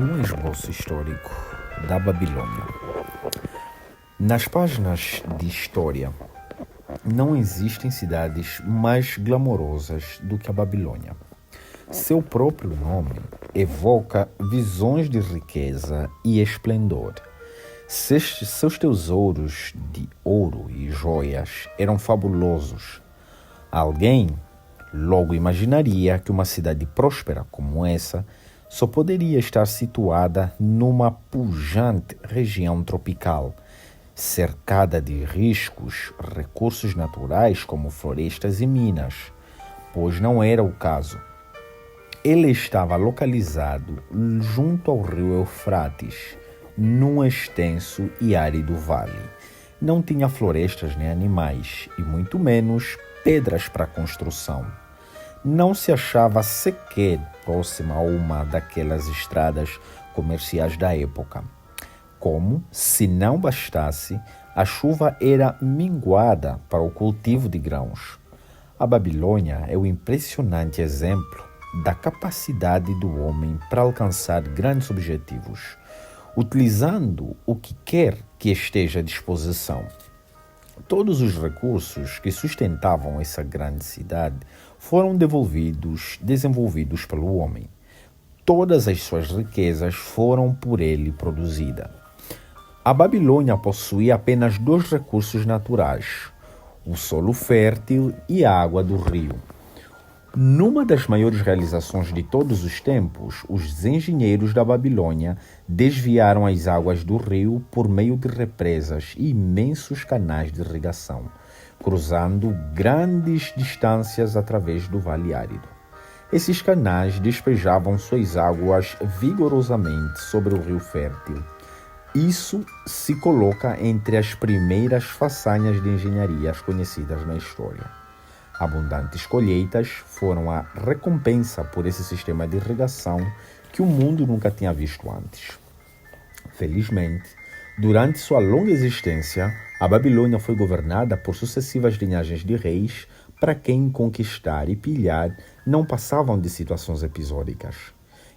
Um esboço histórico da Babilônia. Nas páginas de história, não existem cidades mais glamourosas do que a Babilônia. Seu próprio nome evoca visões de riqueza e esplendor. Seus tesouros de ouro e joias eram fabulosos. Alguém logo imaginaria que uma cidade próspera como essa só poderia estar situada numa pujante região tropical, cercada de riscos, recursos naturais como florestas e minas, pois não era o caso. Ele estava localizado junto ao rio Eufrates, num extenso e árido vale. Não tinha florestas nem animais, e muito menos pedras para construção. Não se achava sequer próxima a uma daquelas estradas comerciais da época. Como, se não bastasse, a chuva era minguada para o cultivo de grãos. A Babilônia é o impressionante exemplo da capacidade do homem para alcançar grandes objetivos, utilizando o que quer que esteja à disposição. Todos os recursos que sustentavam essa grande cidade foram desenvolvidos pelo homem. Todas as suas riquezas foram por ele produzidas. A Babilônia possuía apenas dois recursos naturais: o solo fértil e a água do rio. Numa das maiores realizações de todos os tempos, os engenheiros da Babilônia desviaram as águas do rio por meio de represas e imensos canais de irrigação, cruzando grandes distâncias através do vale árido. Esses canais despejavam suas águas vigorosamente sobre o rio fértil. Isso se coloca entre as primeiras façanhas de engenharia conhecidas na história. Abundantes colheitas foram a recompensa por esse sistema de irrigação que o mundo nunca tinha visto antes. Felizmente, durante sua longa existência, a Babilônia foi governada por sucessivas linhagens de reis para quem conquistar e pilhar não passavam de situações episódicas.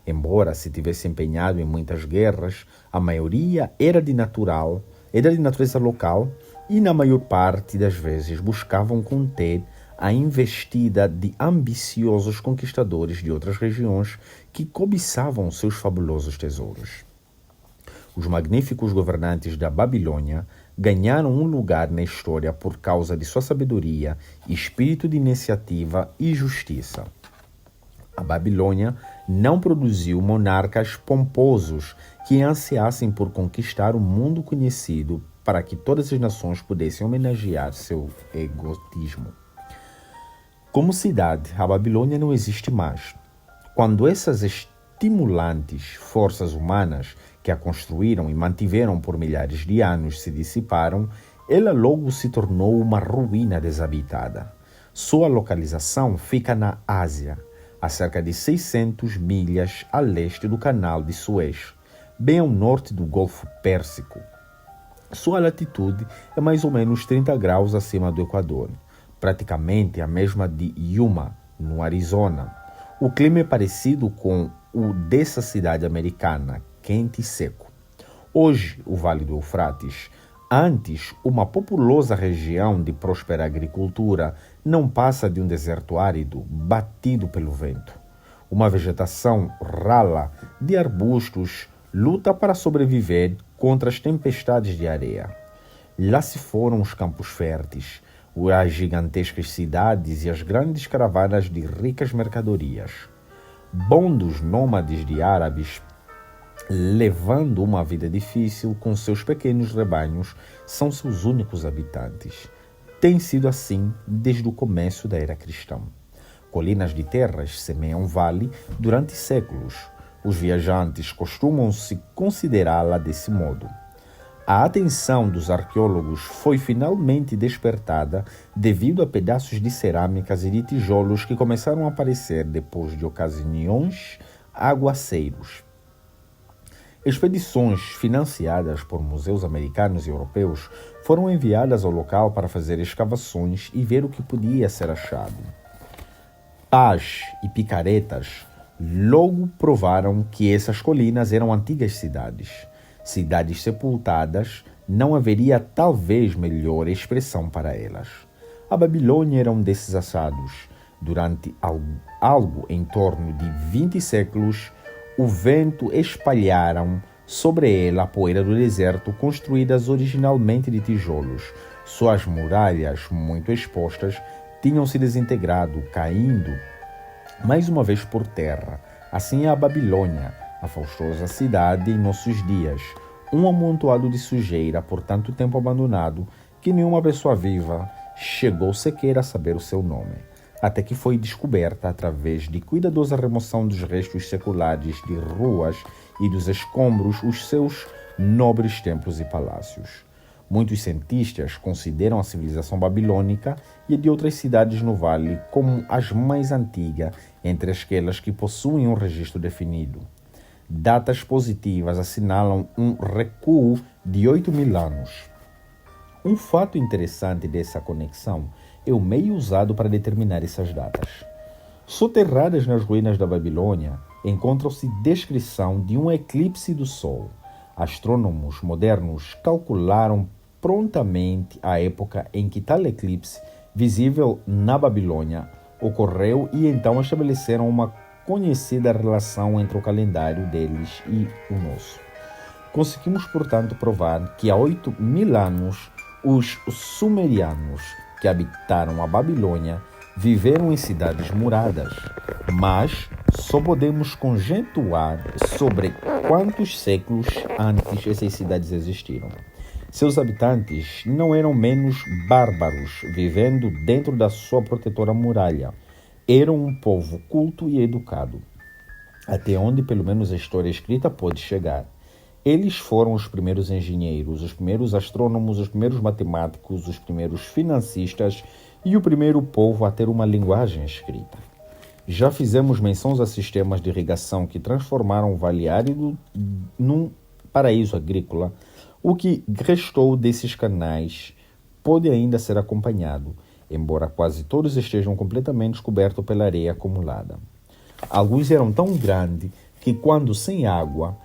Embora se tivesse empenhado em muitas guerras, a maioria era de natureza local e, na maior parte das vezes, buscavam conter a investida de ambiciosos conquistadores de outras regiões que cobiçavam seus fabulosos tesouros. Os magníficos governantes da Babilônia ganharam um lugar na história por causa de sua sabedoria, espírito de iniciativa e justiça. A Babilônia não produziu monarcas pomposos que ansiassem por conquistar o mundo conhecido para que todas as nações pudessem homenagear seu egotismo. Como cidade, a Babilônia não existe mais. Quando essas estimulantes forças humanas que a construíram e mantiveram por milhares de anos se dissiparam, ela logo se tornou uma ruína desabitada. Sua localização fica na Ásia, a cerca de 600 milhas a leste do Canal de Suez, bem ao norte do Golfo Pérsico. Sua latitude é mais ou menos 30 graus acima do Equador, praticamente a mesma de Yuma, no Arizona. O clima é parecido com o dessa cidade americana, quente e seco. Hoje, o Vale do Eufrates, antes uma populosa região de próspera agricultura, não passa de um deserto árido batido pelo vento. Uma vegetação rala de arbustos luta para sobreviver contra as tempestades de areia. Lá se foram os campos férteis, as gigantescas cidades e as grandes caravanas de ricas mercadorias. Bondos nômades de árabes, levando uma vida difícil com seus pequenos rebanhos, são seus únicos habitantes. Tem sido assim desde o começo da era cristã. Colinas de terras semeiam vale durante séculos. Os viajantes costumam se considerá-la desse modo. A atenção dos arqueólogos foi finalmente despertada devido a pedaços de cerâmicas e de tijolos que começaram a aparecer depois de ocasiões aguaceiros. Expedições financiadas por museus americanos e europeus foram enviadas ao local para fazer escavações e ver o que podia ser achado. Pás e picaretas Logo provaram que essas colinas eram antigas cidades. Cidades sepultadas, não haveria talvez melhor expressão para elas. A Babilônia era um desses achados. Durante algo em torno de 20 séculos, o vento espalharam sobre ela a poeira do deserto, construídas originalmente de tijolos. Suas muralhas, muito expostas, tinham se desintegrado, caindo mais uma vez por terra. Assim é a Babilônia, a faustosa cidade em nossos dias, um amontoado de sujeira por tanto tempo abandonado que nenhuma pessoa viva chegou sequer a saber o seu nome, até que foi descoberta através de cuidadosa remoção dos restos seculares de ruas e dos escombros os seus nobres templos e palácios. Muitos cientistas consideram a civilização babilônica e a de outras cidades no vale como as mais antigas entre aquelas que possuem um registro definido. Datas positivas assinalam um recuo de 8.000 anos. Um fato interessante dessa conexão é o meio usado para determinar essas datas. Soterradas nas ruínas da Babilônia, encontra-se descrição de um eclipse do Sol. Astrônomos modernos calcularam prontamente a época em que tal eclipse, visível na Babilônia, ocorreu e então estabeleceram uma conhecida relação entre o calendário deles e o nosso. Conseguimos, portanto, provar que há 8.000 anos os sumerianos que habitaram a Babilônia viveram em cidades muradas, mas só podemos conjecturar sobre quantos séculos antes essas cidades existiram. Seus habitantes não eram menos bárbaros, vivendo dentro da sua protetora muralha. Eram um povo culto e educado, até onde pelo menos a história escrita pode chegar. Eles foram os primeiros engenheiros, os primeiros astrônomos, os primeiros matemáticos, os primeiros financistas e o primeiro povo a ter uma linguagem escrita. Já fizemos menções a sistemas de irrigação que transformaram o Vale Árido num paraíso agrícola. O que restou desses canais pode ainda ser acompanhado, embora quase todos estejam completamente cobertos pela areia acumulada. Alguns eram tão grandes que, quando sem água,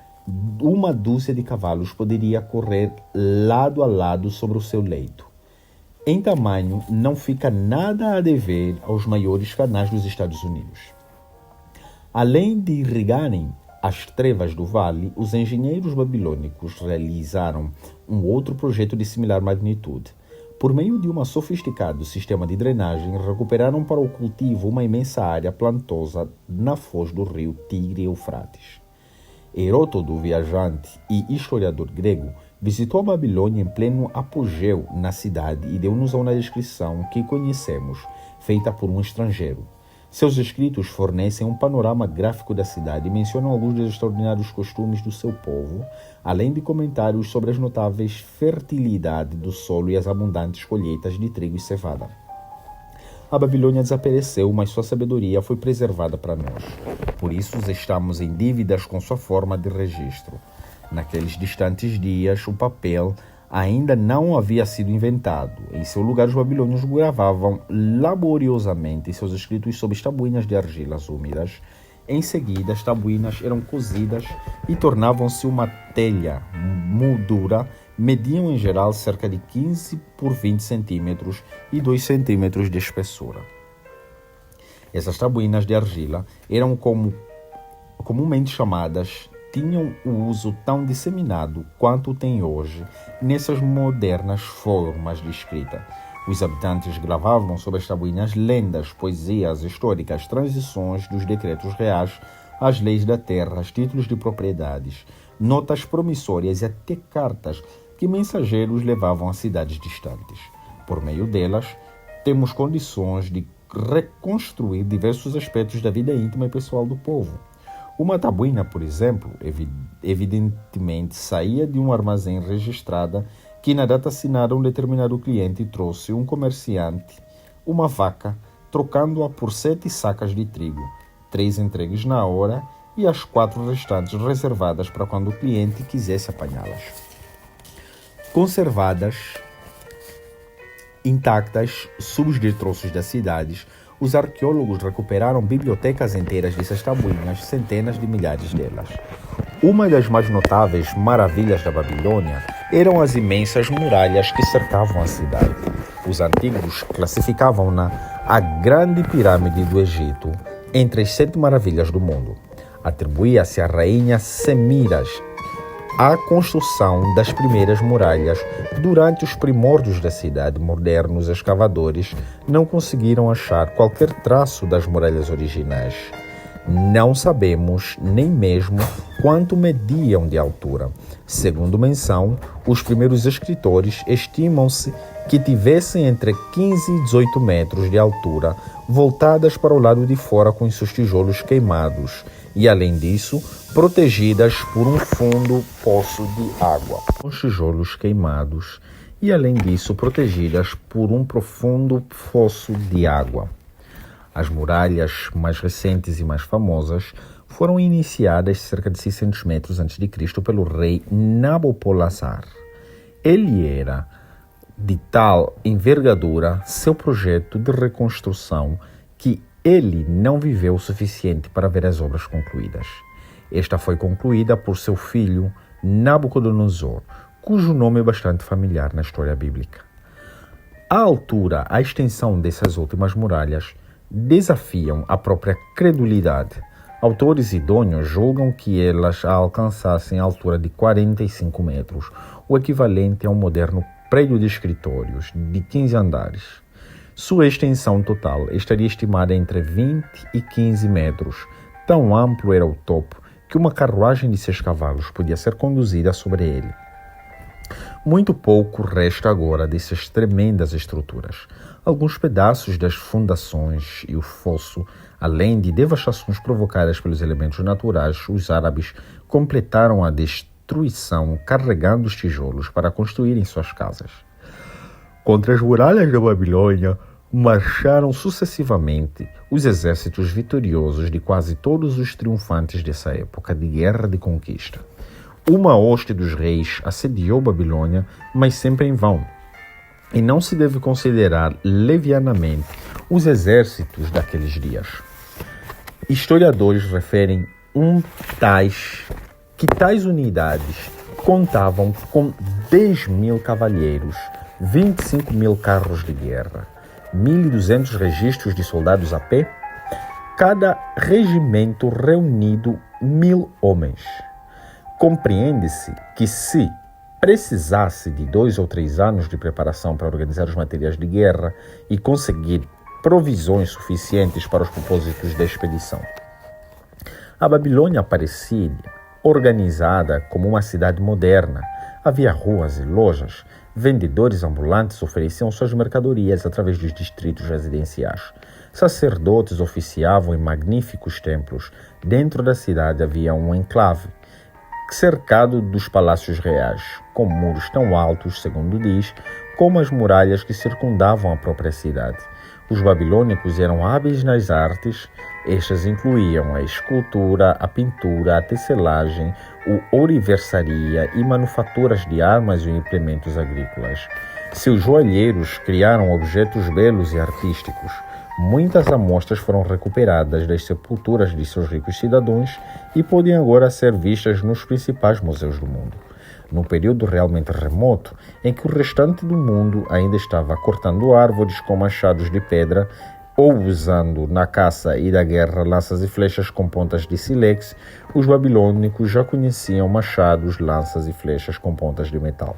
uma dúzia de cavalos poderia correr lado a lado sobre o seu leito. Em tamanho, não fica nada a dever aos maiores canais dos Estados Unidos. Além de irrigarem as trevas do vale, os engenheiros babilônicos realizaram um outro projeto de similar magnitude. Por meio de um sofisticado sistema de drenagem, recuperaram para o cultivo uma imensa área plantosa na foz do rio Tigre e Eufrates. Heródoto, viajante e historiador grego, visitou a Babilônia em pleno apogeu na cidade e deu-nos uma descrição que conhecemos, feita por um estrangeiro. Seus escritos fornecem um panorama gráfico da cidade e mencionam alguns dos extraordinários costumes do seu povo, além de comentários sobre as notáveis fertilidade do solo e as abundantes colheitas de trigo e cevada. A Babilônia desapareceu, mas sua sabedoria foi preservada para nós. Por isso estamos em dívidas com sua forma de registro. Naqueles distantes dias, o papel ainda não havia sido inventado. Em seu lugar, os babilônios gravavam laboriosamente seus escritos sobre tabuinhas de argilas úmidas. Em seguida, as tabuinhas eram cozidas e tornavam-se uma telha moldura. Mediam em geral cerca de 15 por 20 centímetros e 2 centímetros de espessura. Essas tabuinhas de argila eram comumente chamadas, tinham o uso tão disseminado quanto tem hoje nessas modernas formas de escrita. Os habitantes gravavam sobre as tabuinhas lendas, poesias históricas, transições dos decretos reais, as leis da terra, os títulos de propriedades, notas promissórias e até cartas que mensageiros levavam a cidades distantes. Por meio delas, temos condições de reconstruir diversos aspectos da vida íntima e pessoal do povo. Uma tabuinha, por exemplo, evidentemente saía de um armazém registrada que na data assinada um determinado cliente trouxe um comerciante uma vaca, trocando-a por 7 sacas de trigo, 3 entregues na hora e as 4 restantes reservadas para quando o cliente quisesse apanhá-las. Conservadas intactas sob os destroços das cidades, Os arqueólogos recuperaram bibliotecas inteiras dessas tabuinhas, centenas de milhares delas. Uma das mais notáveis maravilhas da Babilônia eram as imensas muralhas que cercavam a cidade. Os antigos classificavam-na a Grande Pirâmide do Egito entre as 7 maravilhas do mundo. Atribuía-se à rainha Semiras a construção das primeiras muralhas. Durante os primórdios da cidade, modernos escavadores não conseguiram achar qualquer traço das muralhas originais. Não sabemos nem mesmo quanto mediam de altura. Segundo menção, os primeiros escritores estimam-se que tivessem entre 15 e 18 metros de altura, voltadas para o lado de fora com seus tijolos queimados e, além disso, protegidas por um fundo poço de água. Os tijolos queimados e, além disso, protegidas por um profundo fosso de água. As muralhas mais recentes e mais famosas foram iniciadas cerca de 600 metros antes de Cristo pelo rei Nabopolassar. Ele era de tal envergadura seu projeto de reconstrução que ele não viveu o suficiente para ver as obras concluídas. Esta foi concluída por seu filho Nabucodonosor, cujo nome é bastante familiar na história bíblica. A altura, a extensão dessas últimas muralhas desafiam a própria credulidade. Autores idôneos julgam que elas alcançassem a altura de 45 metros, o equivalente a um moderno prédio de escritórios de 15 andares. Sua extensão total estaria estimada entre 20 e 15 metros. Tão amplo era o topo que uma carruagem de 6 cavalos podia ser conduzida sobre ele. Muito pouco resta agora dessas tremendas estruturas. Alguns pedaços das fundações e o fosso, além de devastações provocadas pelos elementos naturais, os árabes completaram a destruição carregando os tijolos para construírem suas casas. Contra as muralhas da Babilônia marcharam sucessivamente os exércitos vitoriosos de quase todos os triunfantes dessa época de guerra de conquista. Uma hoste dos reis assediou Babilônia, mas sempre em vão. E não se deve considerar levianamente os exércitos daqueles dias. Historiadores referem que tais unidades contavam com 10 mil cavalheiros, 25 mil carros de guerra, 1.200 registros de soldados a pé, cada regimento reunido 1.000 homens. Compreende-se que se precisasse de 2 ou 3 anos de preparação para organizar os materiais de guerra e conseguir provisões suficientes para os propósitos da expedição. A Babilônia parecia organizada como uma cidade moderna. Havia ruas e lojas. Vendedores ambulantes ofereciam suas mercadorias através dos distritos residenciais. Sacerdotes oficiavam em magníficos templos. Dentro da cidade havia um enclave, cercado dos palácios reais, com muros tão altos, segundo diz, como as muralhas que circundavam a própria cidade. Os babilônicos eram hábeis nas artes. Estas incluíam a escultura, a pintura, a tecelagem, a ourivesaria e manufaturas de armas e implementos agrícolas. Seus joalheiros criaram objetos belos e artísticos. Muitas amostras foram recuperadas das sepulturas de seus ricos cidadãos e podem agora ser vistas nos principais museus do mundo. Num período realmente remoto, em que o restante do mundo ainda estava cortando árvores com machados de pedra ou usando na caça e da guerra lanças e flechas com pontas de sílex, os babilônicos já conheciam machados, lanças e flechas com pontas de metal.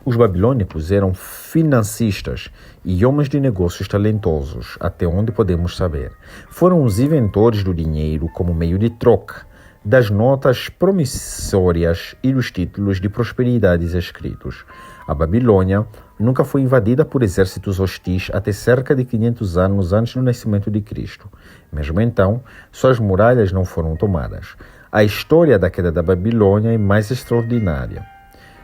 Os babilônicos eram financistas e homens de negócios talentosos, até onde podemos saber. Foram os inventores do dinheiro como meio de troca, das notas promissórias e dos títulos de prosperidades escritos. A Babilônia nunca foi invadida por exércitos hostis até cerca de 500 anos antes do nascimento de Cristo. Mesmo então, suas muralhas não foram tomadas. A história da queda da Babilônia é mais extraordinária.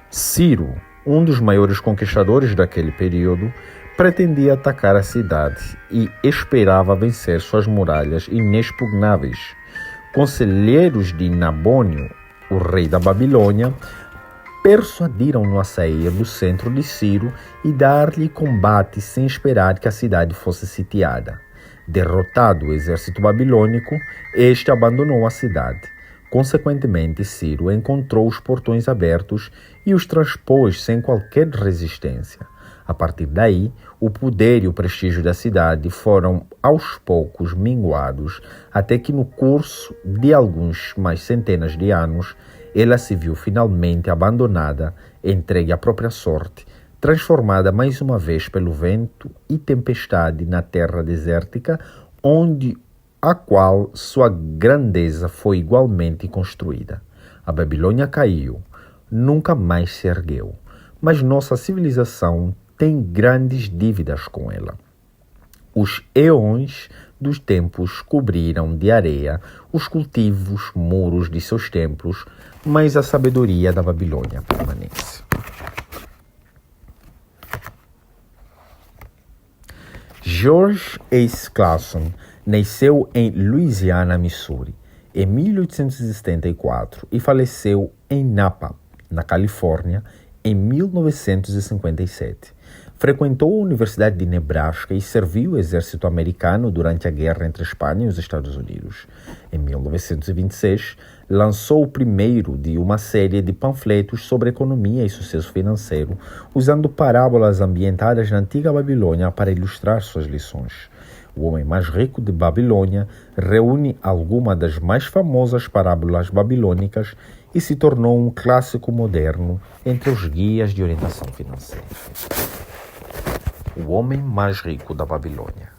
Ciro, um dos maiores conquistadores daquele período, pretendia atacar a cidade e esperava vencer suas muralhas inexpugnáveis. Conselheiros de Nabônio, o rei da Babilônia, persuadiram-no a sair do centro de Ciro e dar-lhe combate sem esperar que a cidade fosse sitiada. Derrotado o exército babilônico, este abandonou a cidade. Consequentemente, Ciro encontrou os portões abertos e os transpôs sem qualquer resistência. A partir daí, o poder e o prestígio da cidade foram aos poucos minguados, até que no curso de alguns mais centenas de anos, ela se viu finalmente abandonada, entregue à própria sorte, transformada mais uma vez pelo vento e tempestade na terra desértica, onde a qual sua grandeza foi igualmente construída. A Babilônia caiu, nunca mais se ergueu, mas nossa civilização tem grandes dívidas com ela. Os eões dos tempos cobriram de areia os cultivos, muros de seus templos, mas a sabedoria da Babilônia permanece. George Ace Clason nasceu em Louisiana, Missouri, em 1874 e faleceu em Napa, na Califórnia, em 1957. Frequentou a Universidade de Nebraska e serviu o exército americano durante a guerra entre a Espanha e os Estados Unidos. Em 1926, lançou o primeiro de uma série de panfletos sobre economia e sucesso financeiro, usando parábolas ambientadas na antiga Babilônia para ilustrar suas lições. O Homem Mais Rico de Babilônia reúne algumas das mais famosas parábolas babilônicas e se tornou um clássico moderno entre os guias de orientação financeira. O Homem Mais Rico da Babilônia.